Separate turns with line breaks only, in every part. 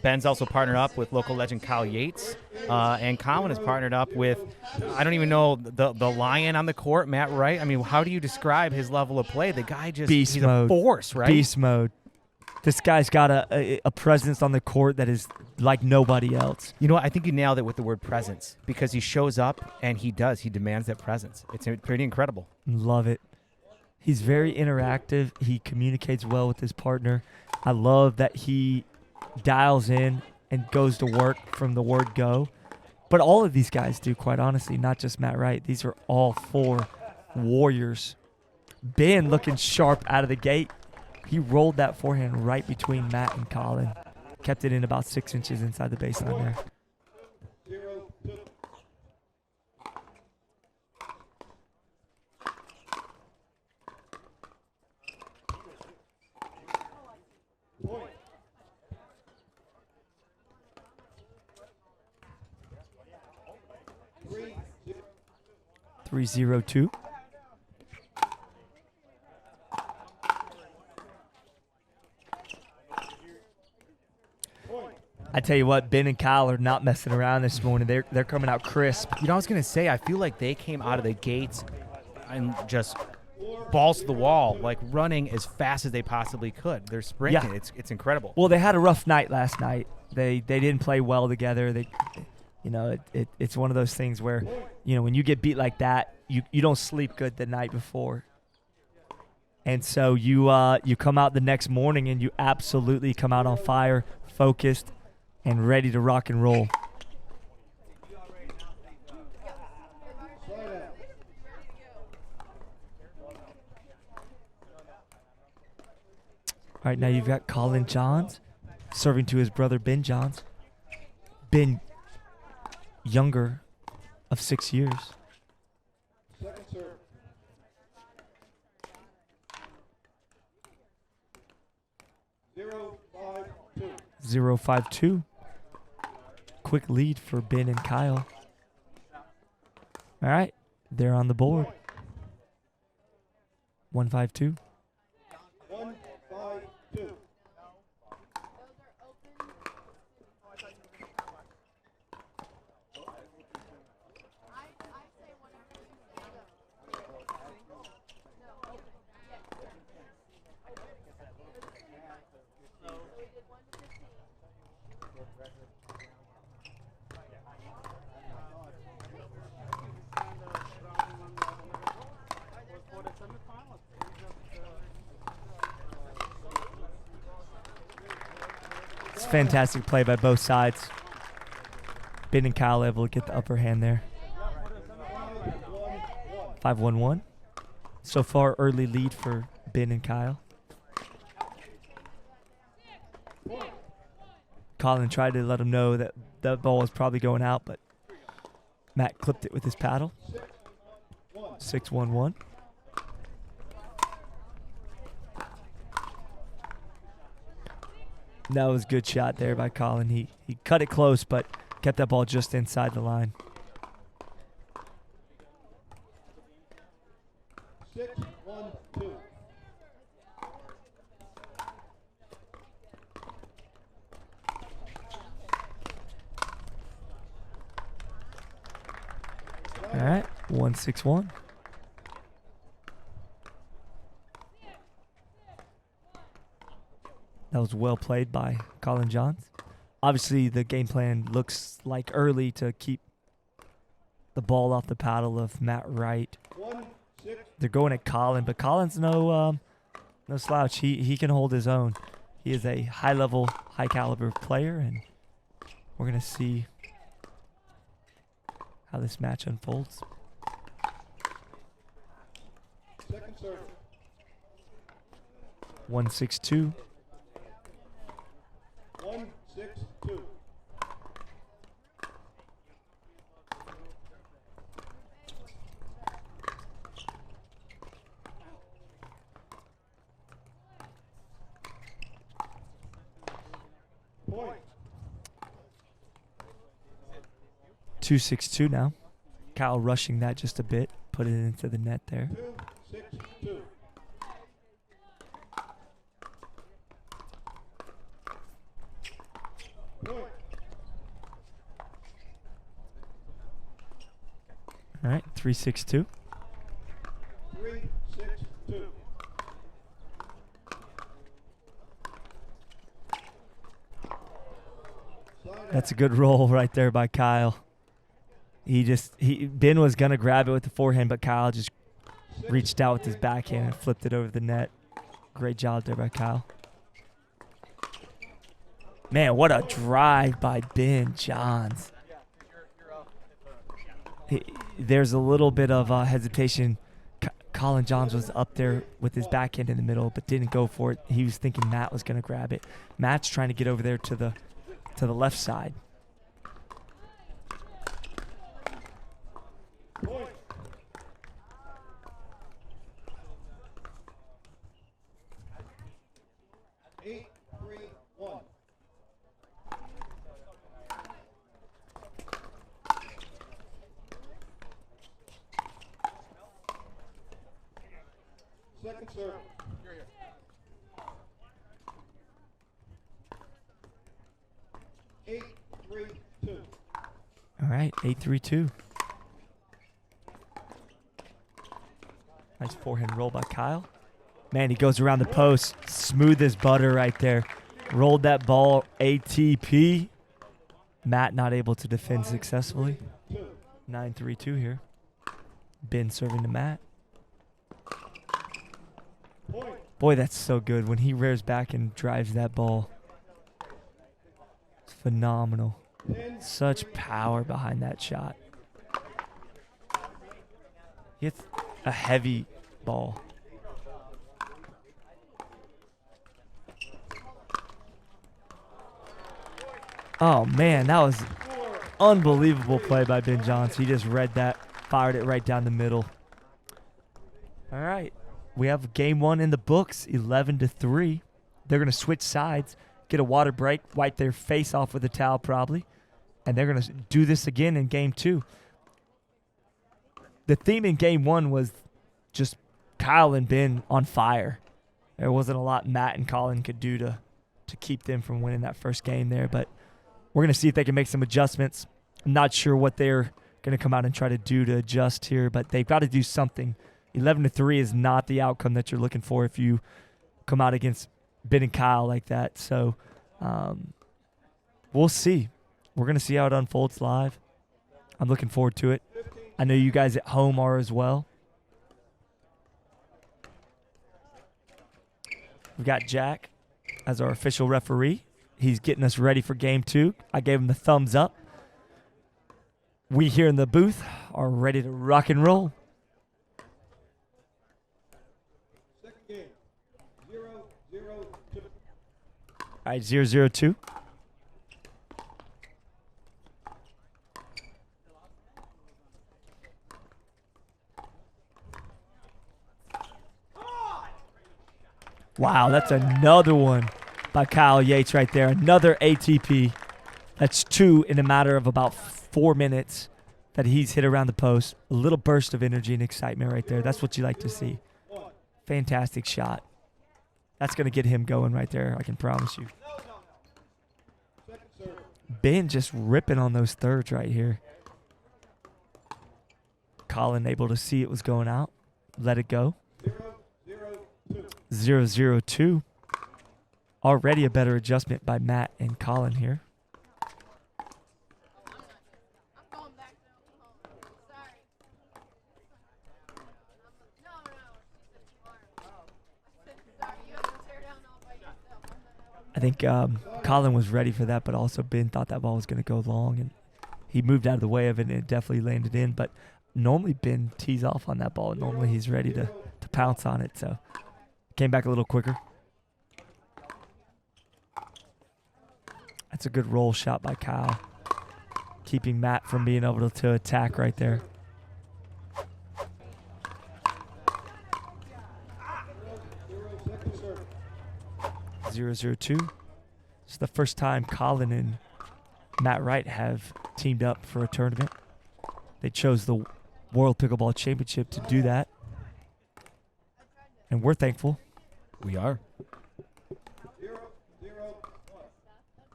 Ben's also partnered up with local legend Kyle Yates, and Collin is partnered up with, I don't even know, the lion on the court, Matt Wright. I mean, how do you describe his level of play? The guy he's a force, right?
Beast mode. This guy's got a presence on the court that is like nobody else.
You know what? I think you nailed it with the word presence, because he shows up and he demands that presence. It's pretty incredible.
Love it. He's very interactive. He communicates well with his partner. I love that he dials in and goes to work from the word go. But all of these guys do, quite honestly, not just Matt Wright. These are all 4 warriors. Ben looking sharp out of the gate. He rolled that forehand right between Matt and Collin. Kept it in about 6 inches inside the baseline there. 3-0-2. I tell you what, Ben and Kyle are not messing around this morning. They're coming out crisp.
You know, I was going to say, I feel like they came out of the gates and just balls to the wall, like running as fast as they possibly could. They're sprinting. Yeah. It's incredible.
Well, they had a rough night last night. They didn't play well together. It's one of those things where, when you get beat like that, you don't sleep good the night before. And so you come out the next morning and you absolutely come out on fire, focused, and ready to rock and roll. All right, now you've got Collin Johns serving to his brother Ben Johns. Ben, younger of 6 years. 0-5-2. Quick lead for Ben and Kyle. All right, they're on the board. 1-5-2. Fantastic play by both sides. Ben and Kyle able to get the upper hand there. 5-1-1. So far, early lead for Ben and Kyle. Collin tried to let him know that the ball was probably going out, but Matt clipped it with his paddle. 6-1-1. That was a good shot there by Collin. He cut it close, but kept that ball just inside the line.
6-1-2.
All right, 1-6-1. That was well played by Collin Johns. Obviously, the game plan looks like early to keep the ball off the paddle of Matt Wright. They're going at Collin, but Collin's no slouch. He can hold his own. He is a high-level, high-caliber player, and we're going to see how this match unfolds.
Second serve.
1-6-2.
1-6-2. Point.
2-6-2 now. Kyle rushing that just a bit. Put it into the net there.
2-6-2.
All right, 3-6-2.
3-6-2.
That's a good roll right there by Kyle. Ben was gonna grab it with the forehand, but Kyle just reached out with his backhand and flipped it over the net. Great job there by Kyle. Man, what a drive by Ben Johns. There's a little bit of hesitation. Collin Johns was up there with his backhand in the middle, but didn't go for it. He was thinking Matt was going to grab it. Matt's trying to get over there to the left side.
Point. Eight, 3-1. Second serve. 8-3-2.
All right, 8-3-2. Nice forehand roll by Kyle. Man, he goes around the post. Smooth as butter right there. Rolled that ball ATP. Matt not able to defend successfully. 9-3-2 here. Ben serving to Matt. Boy, that's so good. When he rears back and drives that ball. It's phenomenal. Such power behind that shot. He hits a heavy ball. Oh, man, that was unbelievable play by Ben Johns. He just read that, fired it right down the middle. All right. We have game one in the books, 11-3. They're going to switch sides, get a water break, wipe their face off with a towel probably, and they're going to do this again in game two. The theme in game one was just Kyle and Ben on fire. There wasn't a lot Matt and Collin could do to keep them from winning that first game there, but we're going to see if they can make some adjustments. I'm not sure what they're going to come out and try to do to adjust here, but they've got to do something. 11-3 is not the outcome that you're looking for if you come out against Ben and Kyle like that. So we'll see. We're going to see how it unfolds live. I'm looking forward to it. I know you guys at home are as well. We've got Jack as our official referee. He's getting us ready for game two. I gave him the thumbs up. We here in the booth are ready to rock and roll.
Second game. 0-0-2.
All right, 0-0-2. Wow, that's another one by Kyle Yates right there. Another ATP. That's two in a matter of about 4 minutes that he's hit around the post. A little burst of energy and excitement right there. That's what you like to see. Fantastic shot. That's going to get him going right there, I can promise you. Ben just ripping on those thirds right here. Collin able to see it was going out. Let it go. 0-0-2. Already a better adjustment by Matt and Collin here. I think Collin was ready for that, but also Ben thought that ball was going to go long, and he moved out of the way of it, and it definitely landed in. But normally Ben tees off on that ball. Normally he's ready to pounce on it, so came back a little quicker. That's a good roll shot by Kyle, keeping Matt from being able to attack right there. Zero, 0-2. It's the first time Collin and Matt Wright have teamed up for a tournament. They chose the World Pickleball Championship to do that, and we're thankful.
We are.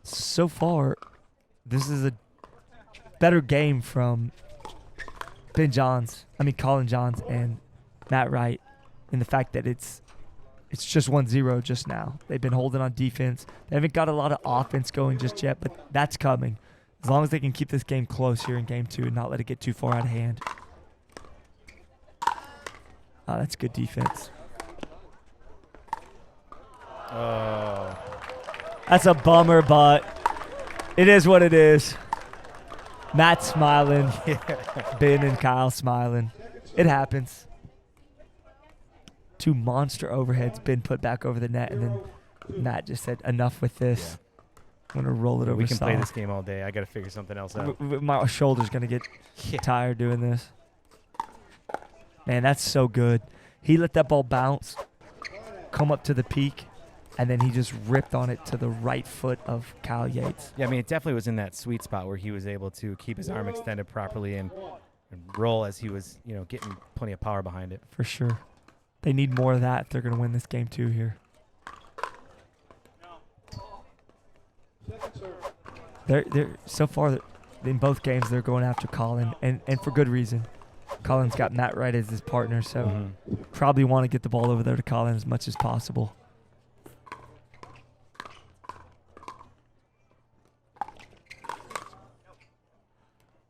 So far, this is a better game from Collin Johns and Matt Wright, and the fact that it's just 1-0 just now. They've been holding on defense. They haven't got a lot of offense going just yet, but that's coming. As long as they can keep this game close here in game 2 and not let it get too far out of hand. Oh, that's good defense.
Oh.
That's a bummer, but it is what it is. Matt smiling. Ben and Kyle smiling. It happens. 2 monster overheads been put back over the net, and then Matt just said, enough with this. I'm going to roll it over.
We can play
Saul.
this game all day. I got to figure something else out.
My shoulder's going to get tired doing this. Man, that's so good. He let that ball bounce, come up to the peak, and then he just ripped on it to the right foot of Kyle Yates.
Yeah, I mean, it definitely was in that sweet spot where he was able to keep his arm extended properly and roll as he was, getting plenty of power behind it.
For sure. They need more of that if they're going to win this game too here. They're so far in both games they're going after Collin, and for good reason. Collin's got Matt Wright as his partner, so probably want to get the ball over there to Collin as much as possible.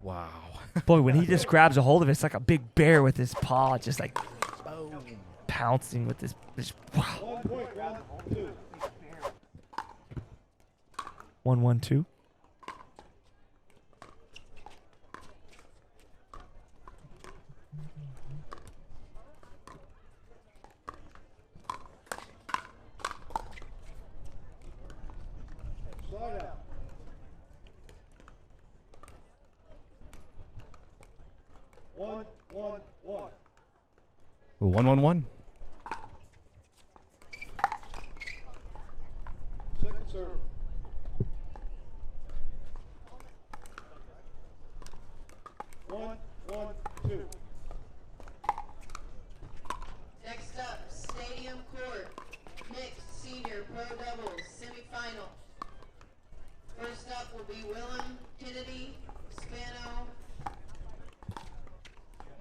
Wow.
Boy, when he just grabs a hold of it, it's like a big bear with his paw, just like pouncing with his wow.
1 point, round 2.
1-1-2.
Slide out. 1-1-1.
1-1-1.
Second serve. 1-1-2.
Next up, Stadium Court, mixed senior pro doubles semifinal. First up will be Willem Kennedy, Spano,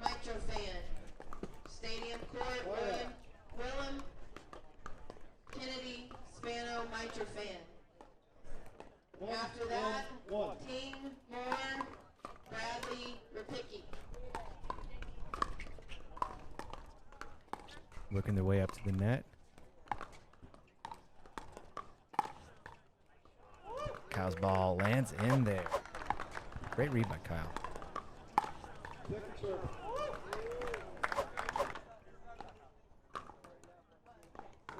Mitrofan. Stadium Court, Willem Kennedy, Spano, Mitrofan. After that, Ting, Moore, Bradley, Rapicki.
Working their way up to the net. Kyle's ball lands in there. Great read by Kyle.
Second serve.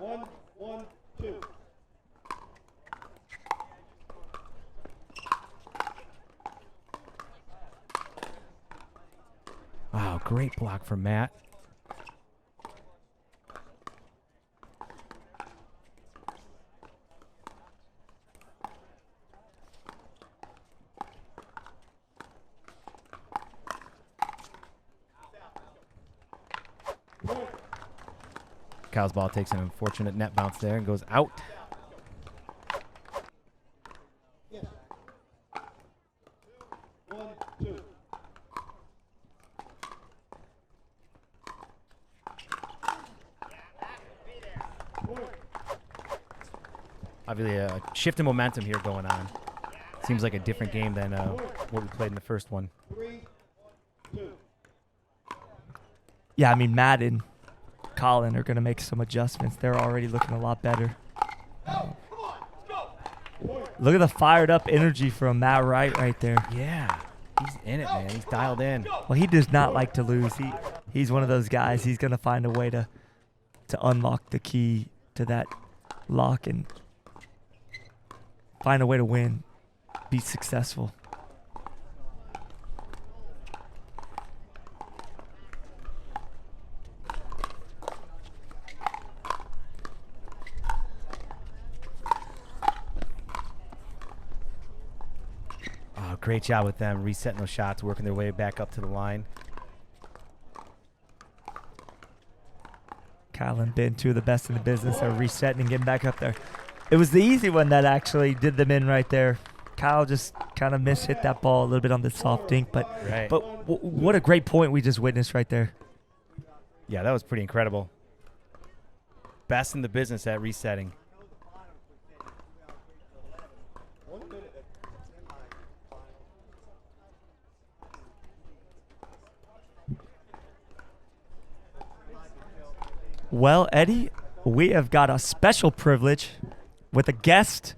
1-1-2.
Wow, great block from Matt. Kyle's ball takes an unfortunate net bounce there and goes out.
Yes. 1-2.
Obviously a shift in momentum here going on. Seems like a different game than what we played in the first one.
3-2.
Yeah, I mean, Matt and Collin are going to make some adjustments. They're already looking a lot better. Look at the fired up energy from Matt Wright right there.
Yeah, he's in it, man. He's dialed in.
Well, he does not like to lose. He's one of those guys. He's going to find a way to unlock the key to that lock and find a way to win, be successful.
Oh, great job with them resetting those shots, working their way back up to the line.
Kyle and Ben, two of the best in the business, are resetting and getting back up there. It was the easy one that actually did them in right there. Kyle just kind of hit that ball a little bit on the soft dink, but
Right.
what a great point we just witnessed right there.
Yeah, that was pretty incredible. Best in the business at resetting.
Well, Eddie, we have got a special privilege with a guest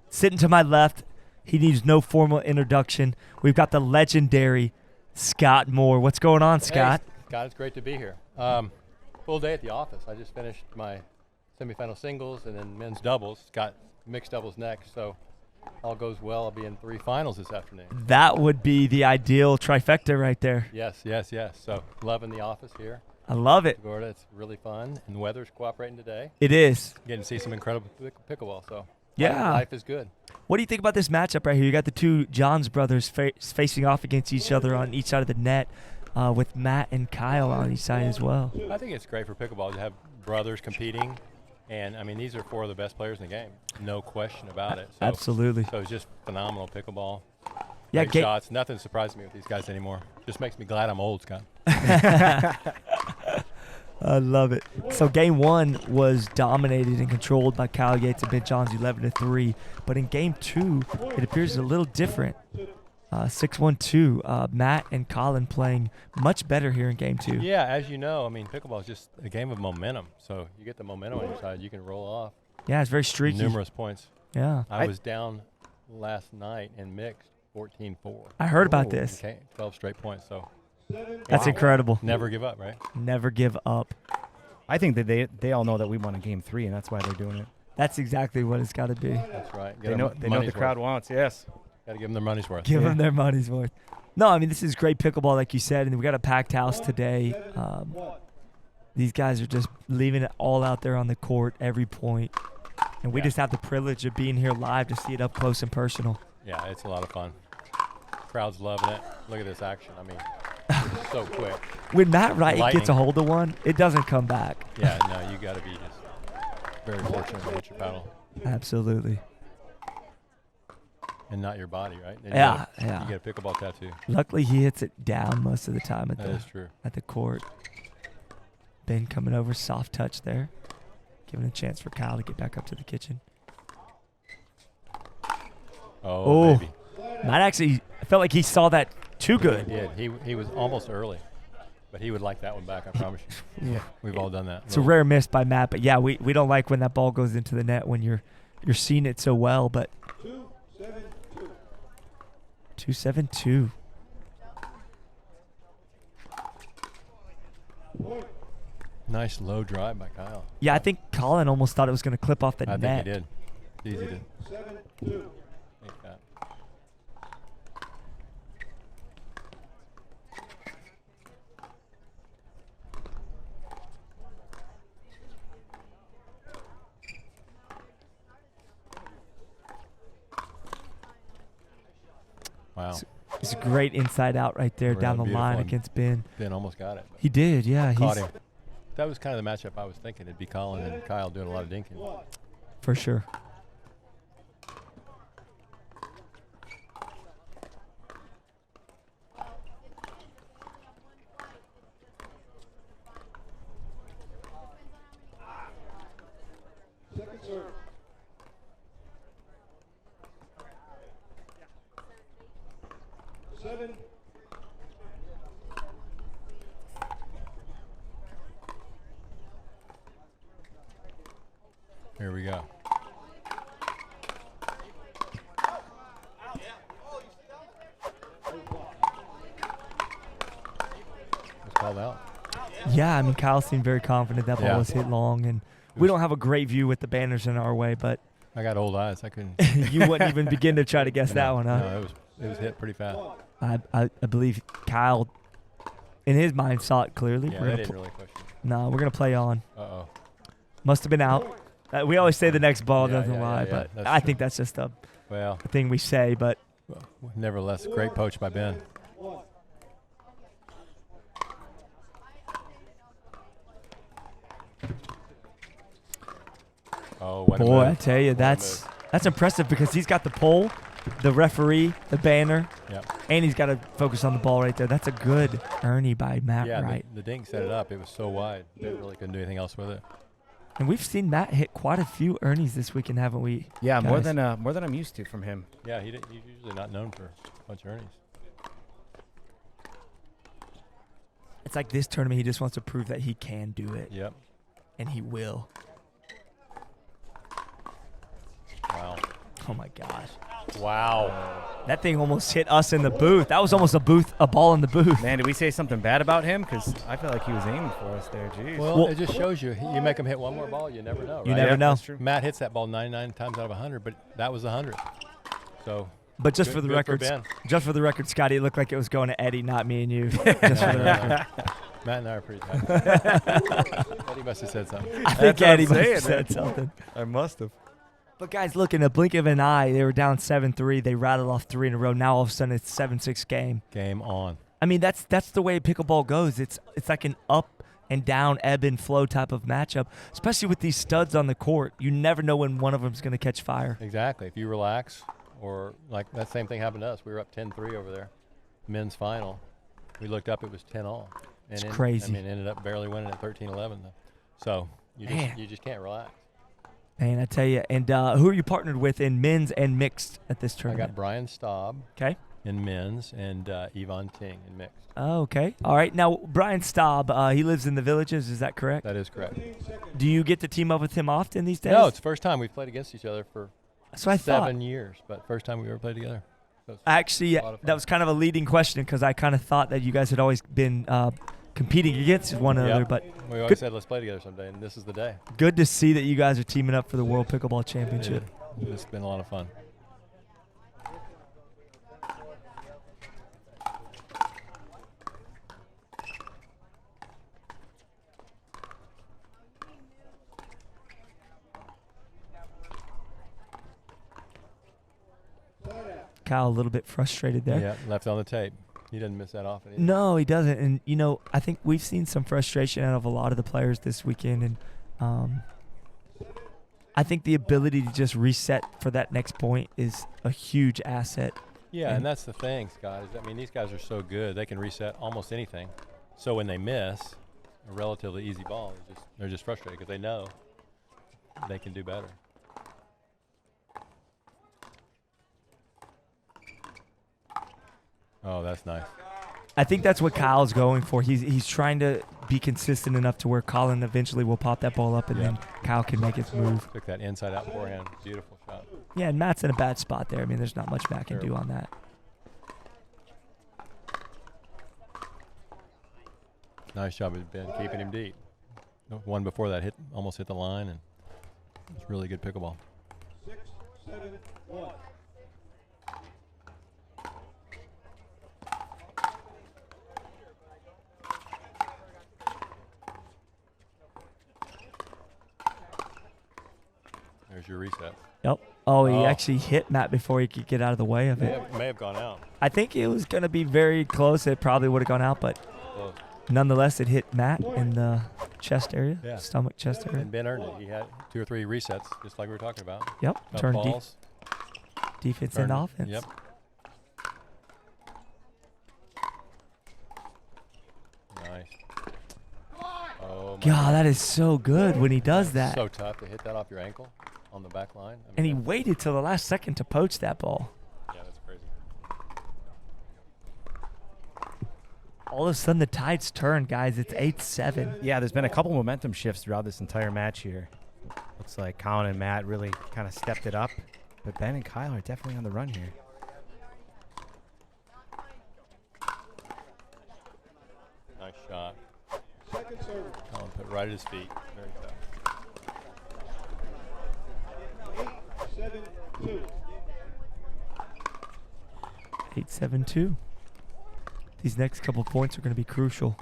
sitting to my left. He needs no formal introduction. We've got the legendary Scott Moore. What's going on, Scott?
Hey, Scott, it's great to be here. Full day at the office. I just finished my semifinal singles and then men's doubles. Got mixed doubles next, so all goes well. I'll be in 3 finals this afternoon.
That would be the ideal trifecta right there.
Yes. So loving the office here.
I love it.
Gorda, it's really fun, and the weather's cooperating today.
It is.
Getting to see some incredible pickleball, so
Yeah.
life is good.
What do you think about this matchup right here? You got the two Johns brothers facing off against each other on each side of the net, with Matt and Kyle on each side as well.
I think it's great for pickleball to have brothers competing, and I mean these are 4 of the best players in the game, no question about it. So,
Absolutely.
So it's just phenomenal pickleball.
Yeah,
Great shots. Nothing surprises me with these guys anymore. Just makes me glad I'm old, Scott.
I love it. So game 1 was dominated and controlled by Kyle Yates and Ben Johns 11-3. But in game 2, it appears a little different. 6-1-2. Matt and Collin playing much better here in game 2.
Yeah, as you know, I mean, pickleball is just a game of momentum. So you get the momentum on your side, you can roll off
Yeah, it's very streaky.
numerous points.
Yeah.
I was down last night in mixed 14-4.
I heard about this.
Okay, 12 straight points. So
That's incredible.
never give up, right?
Never give up.
I think that they all know that we won a game 3, and that's why they're doing it.
That's exactly what it's got to be.
That's right.
They know the crowd wants. Yes.
Got to give them their money's worth.
Give them their money's worth. No, I mean, this is great pickleball, like you said, and we got a packed house today. These guys are just leaving it all out there on the court, every point. And we
Yeah.
just have the privilege of being here live to see it up close and personal.
Yeah, it's a lot of fun. Crowd's loving it. Look at this action. I mean, it's so quick.
When Matt Wright
Lightning.
gets a hold of one, it doesn't come back.
Yeah, no, you got to be just very fortunate to hit your paddle
Absolutely.
and not your body, right? And
Yeah,
you
yeah.
get a pickleball tattoo.
Luckily, he hits it down most of the time at
That is true.
the court. Ben coming over, soft touch there, giving a chance for Kyle to get back up to the kitchen.
Oh, baby.
Matt actually, I felt like he saw that too good.
He did. He was almost early, but he would like that one back, I promise you.
Yeah.
We've all done that.
It's a rare miss by Matt, but yeah, we don't like when that ball goes into the net when you're seeing it so well, but 2-7-2.
Nice low drive by Kyle.
Yeah, I think Collin almost thought it was going to clip off the
I
net.
think he did. Easy did. Ain't that. Wow.
It's a great inside out right there
Real
down the
beautiful
line
one.
against Ben.
Ben almost got it.
He did, yeah.
Caught
He's
him. That was kind of the matchup I was thinking. It'd be Collin and Kyle doing a lot of dinking.
for sure.
Second serve. Seven.
Here we go. Was called out.
Yeah, I mean, Kyle seemed very confident that ball
Yeah.
was hit long, and we don't have a great view with the banners in our way, but
I got old eyes. I couldn't.
you wouldn't even begin to try to guess that one, huh?
No, it was hit pretty fast.
I believe Kyle, in his mind, saw it clearly.
Yeah,
we're
they
gonna
didn't really question.
no, we're gonna play on.
Uh-oh.
Must have been out. We always say the next ball
Yeah,
doesn't
yeah,
lie,
yeah,
but
that's
I
true.
think that's just a
Well,
thing we say. But
nevertheless, great poach by Ben. Oh, what a
boy, I
move.
tell you,
What a
that's impressive because he's got the pole the referee, the banner,
Yep.
and he's got to focus on the ball right there. That's a good Ernie by Matt
Yeah,
Wright.
the dink set it up. It was so wide. They really couldn't do anything else with it.
And we've seen Matt hit quite a few Ernies this weekend, haven't we?
Yeah,
guys?
more than I'm used to from him.
Yeah, he's usually not known for a bunch of earnings.
It's like this tournament, he just wants to prove that he can do it,
Yep.
and he will.
Wow.
Oh my gosh.
Wow.
That thing almost hit us in the booth. That was almost a ball in the booth.
Man, did we say something bad about him? Because I feel like he was aiming for us there. Jeez.
Well, it just shows you. You make him hit one more ball, you never know, right?
You never know.
That's true.
Matt hits that ball 99 times out of 100, but that was 100. So,
But just
Good-
for the
good for
record,
Ben.
just for the record, Scotty, it looked like it was going to Eddie, not me and you. Just for the record.
Matt and I are pretty tight. Eddie must have said something.
I think
That's what I'm
Eddie must
saying,
have said
man.
something.
I must have.
But guys, look, in a blink of an eye, they were down 7-3. They rattled off 3 in a row. Now all of a sudden it's 7-6 game.
Game on.
I mean, that's the way pickleball goes. It's like an up and down, ebb and flow type of matchup, especially with these studs on the court. You never know when one of them's going to catch fire.
Exactly. If you relax, or like that same thing happened to us. We were up 10-3 over there, men's final. We looked up, it was 10-all.
It's crazy.
I mean, ended up barely winning at 13-11. So
Man.
you just can't relax.
Man, I tell you. And who are you partnered with in men's and mixed at this
I
tournament?
got Brian Staub
Okay.
in men's and Yvonne Ting in mixed.
Oh, okay. All right. Now, Brian Staub, he lives in the Villages. Is that correct?
That is correct.
Do you get to team up with him often these days?
No, it's the first time we've played against each other for
That's what I thought.
7 years, but first time we ever played together. So it's
Actually,
a lot of fun.
that was kind of a leading question because I kind of thought that you guys had always been competing against one another.
Yep.
But
We always
good-
said let's play together someday, and this is the day.
good to see that you guys are teaming up for the World Pickleball Championship.
It's been a lot of fun.
Kyle, a little bit frustrated there.
Yeah, left on the tape. He doesn't miss that often. either.
No, he doesn't. And, you know, I think we've seen some frustration out of a lot of the players this weekend. And I think the ability to just reset for that next point is a huge asset.
Yeah, and that's the thing, guys. I mean, these guys are so good; they can reset almost anything. So when they miss a relatively easy ball, they're just frustrated because they know they can do better. Oh, that's nice.
I think that's what Kyle's going for. He's trying to be consistent enough to where Collin eventually will pop that ball up and
Yeah.
then Kyle can make his move.
Took that inside out forehand. Beautiful shot.
Yeah, and Matt's in a bad spot there. I mean, there's not much Matt can do on that.
Nice job of Ben keeping him deep. One before that almost hit the line, and it's really good pickleball.
6-7-1.
There's your reset.
Yep. Oh, he
Oh.
actually hit Matt before he could get out of the way of it.
May have gone out.
I think it was going to be very close. It probably would have gone out, but
Close.
nonetheless, it hit Matt in the chest area,
Yeah.
stomach, chest area.
And Ben earned it. He had 2 or 3 resets, just like we were talking about.
Yep.
Tough
Turn
balls.
defense
Turned
into
it.
offense.
Yep. Nice. Oh my
God, that is so good when he does that.
So tough to hit that off your ankle on the back line. I mean,
And he waited till the last second to poach that ball.
yeah, that's crazy.
All of a sudden, the tide's turned, guys. It's 8-7.
Yeah, there's been a couple momentum shifts throughout this entire match here. Looks like Collin and Matt really kind of stepped it up, but Ben and Kyle are definitely on the run here.
Nice shot.
Second serve.
Collin put right at his feet. Very tough.
8-7-2.
8-7-2. These next couple points are going to be crucial.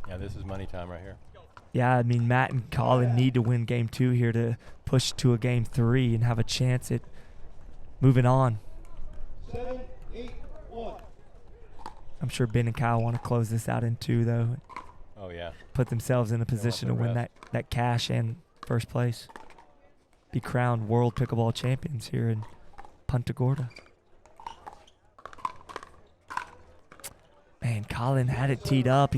Yeah, this is money time right here.
Yeah, I mean, Matt and Collin need to win game 2 here to push to a game 3 and have a chance at moving on.
7-8-1.
I'm sure Ben and Kyle want to close this out in 2, though.
Oh, yeah.
Put themselves in a position to
the
win
rest.
that cash and first place. Be crowned world pickleball champions here in Punta Gorda. Man, Collin had it teed up.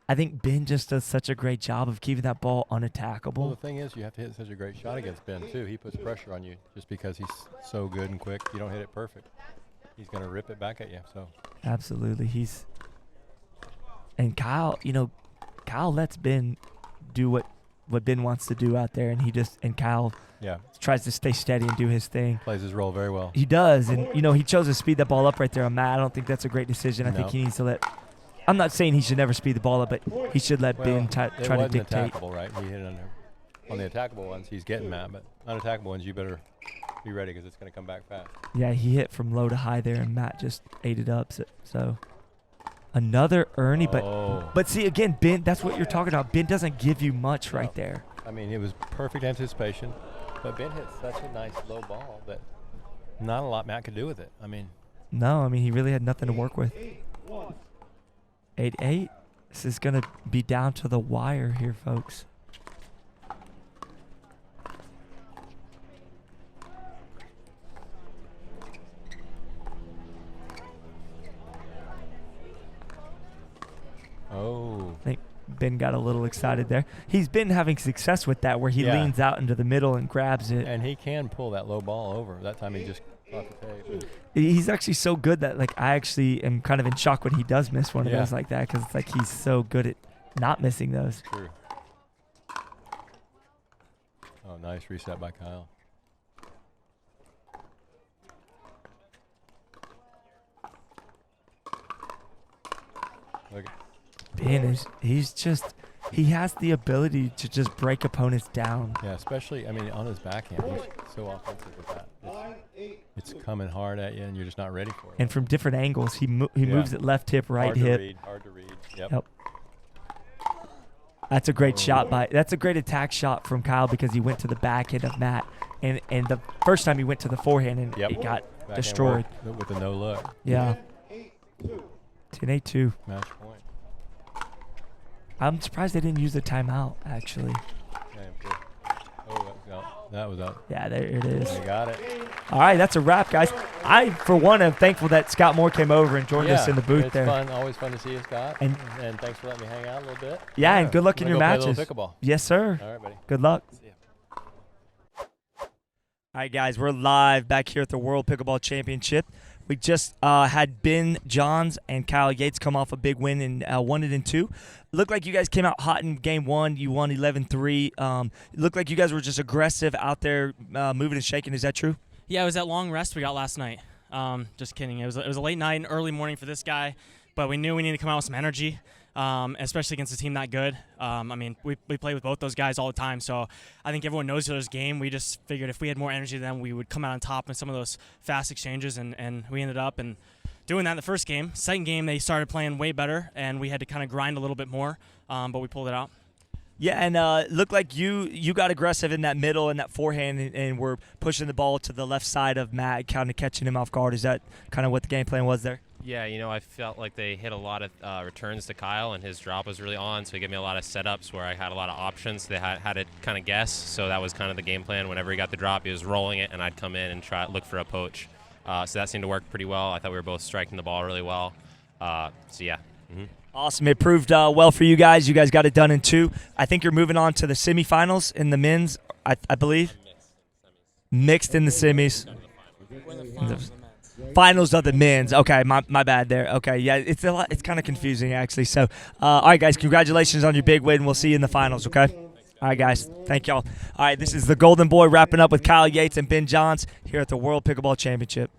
I think Ben just does such a great job of keeping that ball unattackable.
Well, the thing is, you have to hit such a great shot against Ben, too. He puts pressure on you just because he's so good and quick. You don't hit it perfect, he's going to rip it back at you. So
Absolutely. And Kyle, Kyle lets Ben do what Ben wants to do out there, and Kyle tries to stay steady and do his thing.
Plays his role very well.
He does, and he chose to speed that ball up right there on Matt. I don't think that's a great decision. I think he needs to let. I'm not saying he should never speed the ball up, but he should let Ben try to dictate.
Attackable, right? He hit it on the attackable ones. He's getting that, but unattackable ones, you better be ready because it's going to come back fast.
Yeah, he hit from low to high there, and Matt just ate it up. So another Ernie, but see again, Ben. That's what you're talking about. Ben doesn't give you much right there.
I mean, it was perfect anticipation, but Ben hit such a nice low ball that not a lot Matt could do with it.
No, he really had nothing to work with. 8-8. This is going to be down to the wire here, folks. I think Ben got a little excited there. He's been having success with that where he leans out into the middle and grabs it.
And he can pull that low ball over. That time he just caught the tape.
He's actually so good that I actually am kind of in shock when he does miss one of those like that because it's he's so good at not missing those.
True. Oh, nice reset by Kyle. Look.
Ben he has the ability to just break opponents down.
Yeah, especially, on his backhand. He's so offensive with that. It's coming hard at you, and you're just not ready for it.
And from different angles, he moves it left hip, right hip.
Hard to read. Yep.
That's a great shot that's a great attack shot from Kyle because he went to the backhand of Matt. And the first time he went to the forehand, and it got
Backhand
destroyed.
with the no look.
Yeah. 10-8-2.
Match point.
I'm surprised they didn't use the timeout, actually.
That was up.
Yeah, there it is.
They got it.
All right, that's a wrap, guys. I, for one, am thankful that Scott Moore came over and joined us in the booth there.
It's fun. Always fun to see you, Scott. And thanks for letting me hang out a little bit.
Yeah, and good luck in your matches.
Play a little pickleball.
Yes, sir.
All right, buddy.
Good luck.
See ya.
All right, guys, we're live back here at the World Pickleball Championship. We just had Ben Johns and Kyle Yates come off a big win in 1-2. Looked like you guys came out hot in game one. You won 11-3. It looked like you guys were just aggressive out there moving and shaking. Is that true?
Yeah, it was that long rest we got last night. Just kidding. It was a late night and early morning for this guy, but we knew we needed to come out with some energy, especially against a team that good. We play with both those guys all the time, so I think everyone knows each other's game. We just figured if we had more energy than them, we would come out on top in some of those fast exchanges, and we ended up doing that in the first game. Second game, they started playing way better, and we had to kind of grind a little bit more, but we pulled it out.
Yeah, and looked like you got aggressive in that middle and that forehand and were pushing the ball to the left side of Matt, kind of catching him off guard. Is that kind of what the game plan was there?
Yeah, I felt like they hit a lot of returns to Kyle, and his drop was really on, so he gave me a lot of setups where I had a lot of options. They had to kind of guess, so that was kind of the game plan. Whenever he got the drop, he was rolling it, and I'd come in and look for a poach. So that seemed to work pretty well. I thought we were both striking the ball really well. So, yeah. Mm-hmm.
Awesome. It proved well for you guys. You guys got it done in 2. I think you're moving on to the semifinals in the men's, I believe. Mixed in the semis. Finals of the men's. Okay, my bad there. Okay, yeah, it's kind of confusing, actually. So, all right, guys, congratulations on your big win. We'll see you in the finals, okay? All right, guys. Thank y'all. All right, this is the Golden Boy wrapping up with Kyle Yates and Ben Johns here at the World Pickleball Championship.